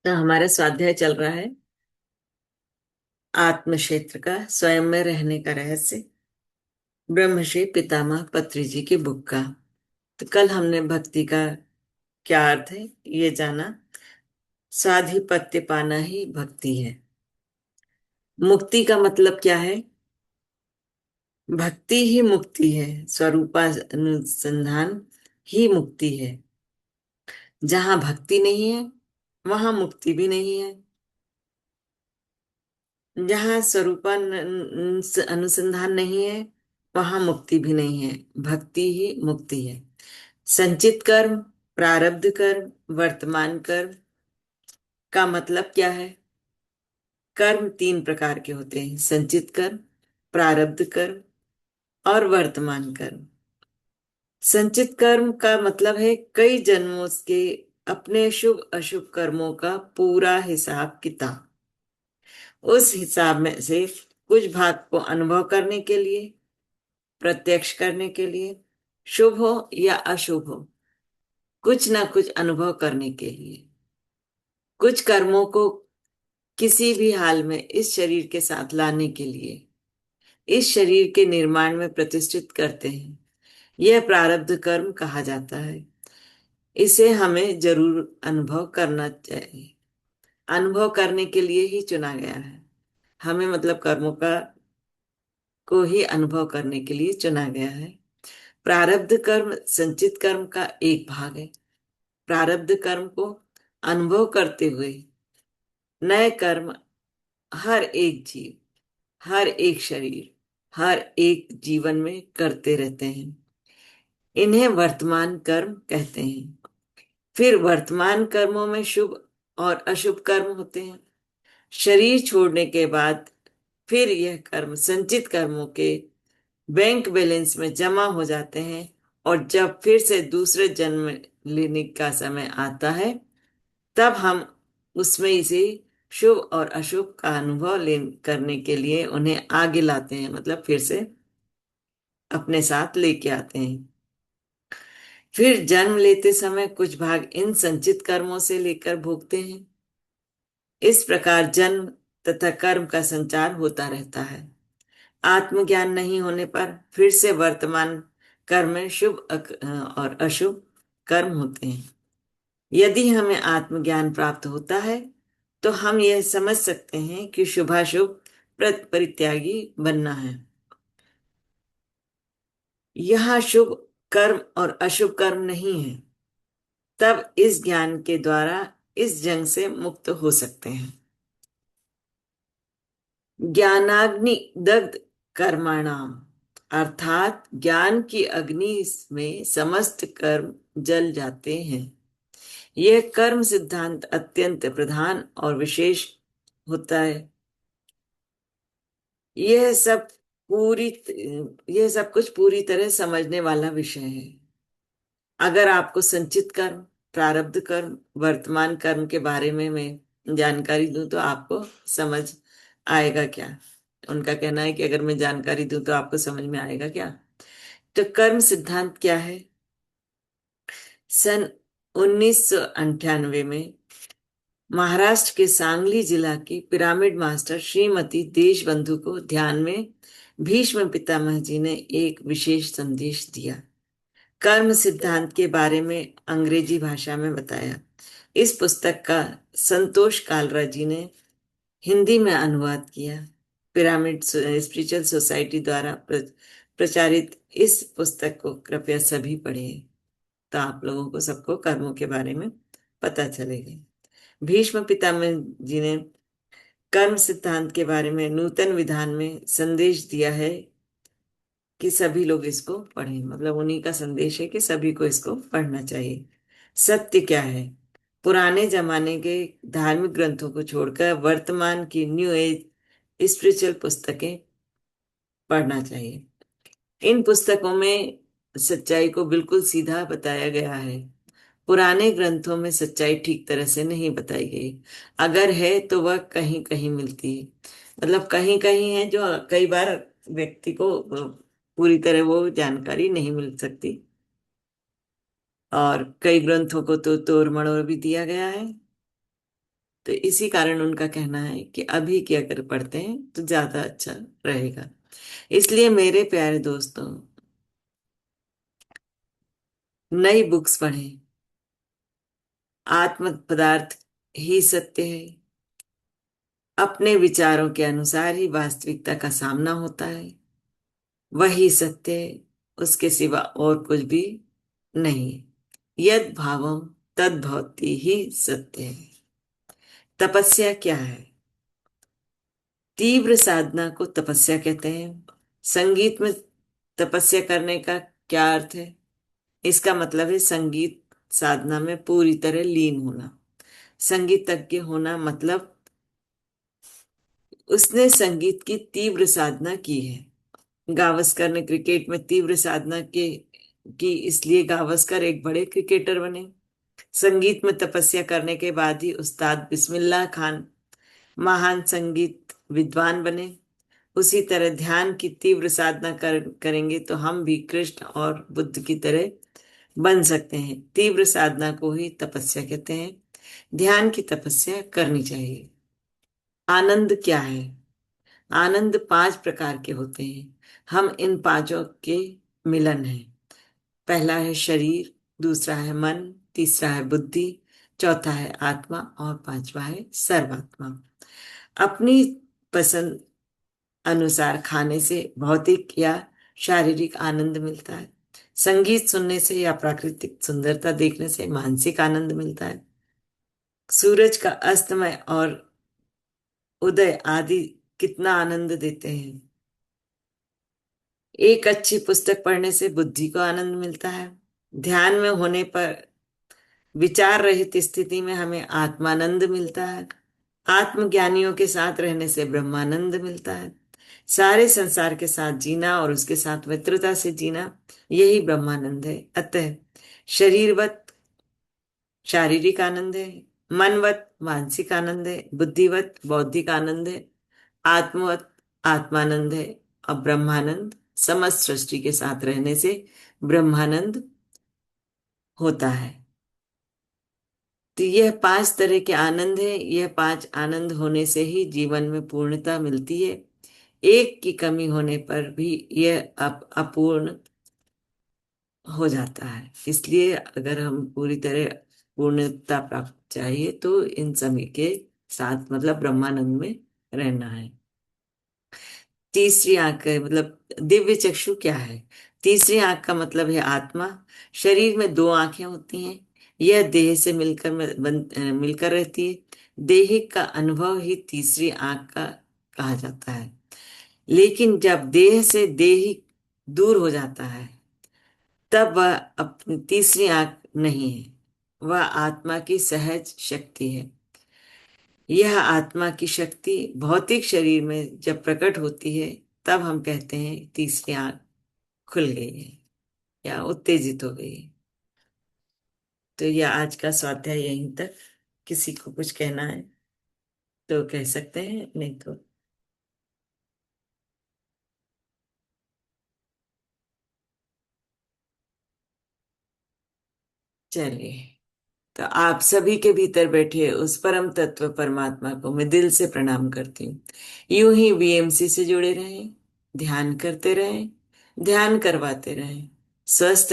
तो हमारा स्वाध्याय चल रहा है आत्म क्षेत्र का स्वयं में रहने का रहस्य, ब्रह्मश्री पितामह पत्री जी की बुक का। तो कल हमने भक्ति का क्या अर्थ है ये जाना। स्वाधिपत्य पाना ही भक्ति है। मुक्ति का मतलब क्या है? भक्ति ही मुक्ति है। स्वरूपानुसंधान ही मुक्ति है। जहां भक्ति नहीं है वहां मुक्ति भी नहीं है। जहाँ स्वरूपान अनुसंधान नहीं है वहां मुक्ति भी नहीं है। भक्ति ही मुक्ति है। संचित कर्म, प्रारब्ध कर्म, वर्तमान कर्म का मतलब क्या है? कर्म तीन प्रकार के होते हैं: संचित कर्म, प्रारब्ध कर्म और वर्तमान कर्म। संचित कर्म का मतलब है कई जन्मों के अपने शुभ अशुभ कर्मों का पूरा हिसाब किताब। उस हिसाब में से कुछ भाग को अनुभव करने के लिए, प्रत्यक्ष करने के लिए, शुभ हो या अशुभ हो, कुछ ना कुछ अनुभव करने के लिए, कुछ कर्मों को किसी भी हाल में इस शरीर के साथ लाने के लिए, इस शरीर के निर्माण में प्रतिष्ठित करते हैं। यह प्रारब्ध कर्म कहा जाता है। इसे हमें जरूर अनुभव करना चाहिए। अनुभव करने के लिए ही चुना गया है। हमें मतलब कर्मों का को ही अनुभव करने के लिए चुना गया है। प्रारब्ध कर्म संचित कर्म का एक भाग है। प्रारब्ध कर्म को अनुभव करते हुए नए कर्म हर एक जीव, हर एक शरीर, हर एक जीवन में करते रहते हैं। इन्हें वर्तमान कर्म कहते हैं। फिर वर्तमान कर्मों में शुभ और अशुभ कर्म होते हैं। शरीर छोड़ने के बाद फिर यह कर्म संचित कर्मों के बैंक बैलेंस में जमा हो जाते हैं, और जब फिर से दूसरे जन्म लेने का समय आता है तब हम उसमें इसे शुभ और अशुभ का अनुभव ले करने के लिए उन्हें आगे लाते हैं, मतलब फिर से अपने साथ लेके आते हैं। फिर जन्म लेते समय कुछ भाग इन संचित कर्मों से लेकर भोगते हैं। इस प्रकार जन्म तथा कर्म का संचार होता रहता है। आत्मज्ञान नहीं होने पर फिर से वर्तमान कर्म में शुभ और अशुभ कर्म होते हैं। यदि हमें आत्मज्ञान प्राप्त होता है तो हम यह समझ सकते हैं कि शुभाशुभ परित्यागी बनना है। यह शुभ कर्म और अशुभ कर्म नहीं है। तब इस ज्ञान के द्वारा इस जंग से मुक्त हो सकते हैं। ज्ञानाग्नि दग्ध कर्माणाम, अर्थात ज्ञान की अग्नि में समस्त कर्म जल जाते हैं। यह कर्म सिद्धांत अत्यंत प्रधान और विशेष होता है। यह सब पूरी यह सब कुछ पूरी तरह समझने वाला विषय है। अगर आपको संचित कर्म, प्रारब्ध कर्म, वर्तमान कर्म के बारे में मैं जानकारी दूं तो आपको समझ आएगा क्या? उनका कहना है कि अगर मैं जानकारी दूं तो आपको समझ में आएगा क्या? तो कर्म सिद्धांत क्या है? सन 1998 में महाराष्ट्र के सांगली जिला की पिरामिड मास्टर श्रीमती देशबंधु को ध्यान में भीष्म पितामह जी ने एक विशेष संदेश दिया। कर्म सिद्धांत के बारे में अंग्रेजी भाषा में बताया। इस पुस्तक का संतोष कालरा जी ने हिंदी में अनुवाद किया। पिरामिड स्पिरिचुअल सोसाइटी द्वारा प्रचारित इस पुस्तक को कृपया सभी पढ़ें, तो आप लोगों को सबको कर्मों के बारे में पता चलेगा। भीष्म पितामह जी ने कर्म सिद्धांत के बारे में नूतन विधान में संदेश दिया है कि सभी लोग इसको पढ़ें। मतलब उन्हीं का संदेश है कि सभी को इसको पढ़ना चाहिए। सत्य क्या है? पुराने जमाने के धार्मिक ग्रंथों को छोड़कर वर्तमान की न्यू एज स्पिरिचुअल पुस्तकें पढ़ना चाहिए। इन पुस्तकों में सच्चाई को बिल्कुल सीधा बताया गया है। पुराने ग्रंथों में सच्चाई ठीक तरह से नहीं बताई गई। अगर है तो वह कहीं कहीं मिलती है। मतलब कहीं कहीं है जो कई बार व्यक्ति को पूरी तरह वो जानकारी नहीं मिल सकती। और कई ग्रंथों को तो तोड़ मरोड़ भी दिया गया है। तो इसी कारण उनका कहना है कि अभी की अगर पढ़ते हैं तो ज्यादा अच्छा रहेगा। इसलिए मेरे प्यारे दोस्तों, नई बुक्स पढ़ें। आत्म पदार्थ ही सत्य है। अपने विचारों के अनुसार ही वास्तविकता का सामना होता है। वही सत्य है, उसके सिवा और कुछ भी नहीं। यद भावम तद भवति ही सत्य है। तपस्या क्या है? तीव्र साधना को तपस्या कहते हैं। संगीत में तपस्या करने का क्या अर्थ है? इसका मतलब है संगीत साधना में पूरी तरह लीन होना। संगीतज्ञ होना मतलब उसने संगीत की तीव्र साधना की है। गावस्कर ने क्रिकेट में तीव्र साधना की, इसलिए गावस्कर एक बड़े क्रिकेटर बने। संगीत में तपस्या करने के बाद ही उस्ताद बिस्मिल्लाह खान महान संगीत विद्वान बने। उसी तरह ध्यान की तीव्र साधना करेंगे तो हम भी कृष्ण और बुद्ध की तरह बन सकते हैं। तीव्र साधना को ही तपस्या कहते हैं। ध्यान की तपस्या करनी चाहिए। आनंद क्या है? आनंद 5 प्रकार के होते हैं। हम इन पांचों के मिलन हैं। पहला है शरीर, दूसरा है मन, तीसरा है बुद्धि, चौथा है आत्मा और पांचवा है सर्वात्मा। अपनी पसंद अनुसार खाने से भौतिक या शारीरिक आनंद मिलता है। संगीत सुनने से या प्राकृतिक सुंदरता देखने से मानसिक आनंद मिलता है। सूरज का अस्तमय और उदय आदि कितना आनंद देते हैं। एक अच्छी पुस्तक पढ़ने से बुद्धि को आनंद मिलता है। ध्यान में होने पर विचार रहित स्थिति में हमें आत्मानंद मिलता है। आत्मज्ञानियों के साथ रहने से ब्रह्मानंद मिलता है। सारे संसार के साथ जीना और उसके साथ मित्रता से जीना, यही ब्रह्मानंद है। अतः शरीरवत शारीरिक आनंद है, मनवत मानसिक आनंद है, बुद्धिवत बौद्धिक आनंद है, आत्मवत आत्मानंद है और ब्रह्मानंद समस्त सृष्टि के साथ रहने से ब्रह्मानंद होता है। तो यह 5 तरह के आनंद है। यह 5 आनंद होने से ही जीवन में पूर्णता मिलती है। एक की कमी होने पर भी यह अपूर्ण हो जाता है। इसलिए अगर हम पूरी तरह पूर्णता प्राप्त चाहिए तो इन सभी के साथ मतलब ब्रह्मानंद में रहना है। तीसरी आंख है मतलब दिव्य चक्षु क्या है? तीसरी आंख का मतलब है आत्मा। शरीर में 2 आंखें होती हैं। यह देह से मिलकर रहती है। देह का अनुभव ही तीसरी आंख का कहा जाता है। लेकिन जब देह से देही दूर हो जाता है तब वह अपनी तीसरी आंख नहीं है। वह आत्मा की सहज शक्ति है। यह आत्मा की शक्ति भौतिक शरीर में जब प्रकट होती है तब हम कहते हैं तीसरी आंख खुल गई है या उत्तेजित हो गई है। तो यह आज का स्वाध्याय यहीं तक। किसी को कुछ कहना है तो कह सकते हैं, नहीं तो चलिए। तो आप सभी के भीतर बैठे उस परम तत्व परमात्मा को मैं दिल से प्रणाम करती हूँ। यूं ही बीएमसी से जुड़े रहें, ध्यान करते रहें, ध्यान करवाते रहें, स्वस्थ रहें।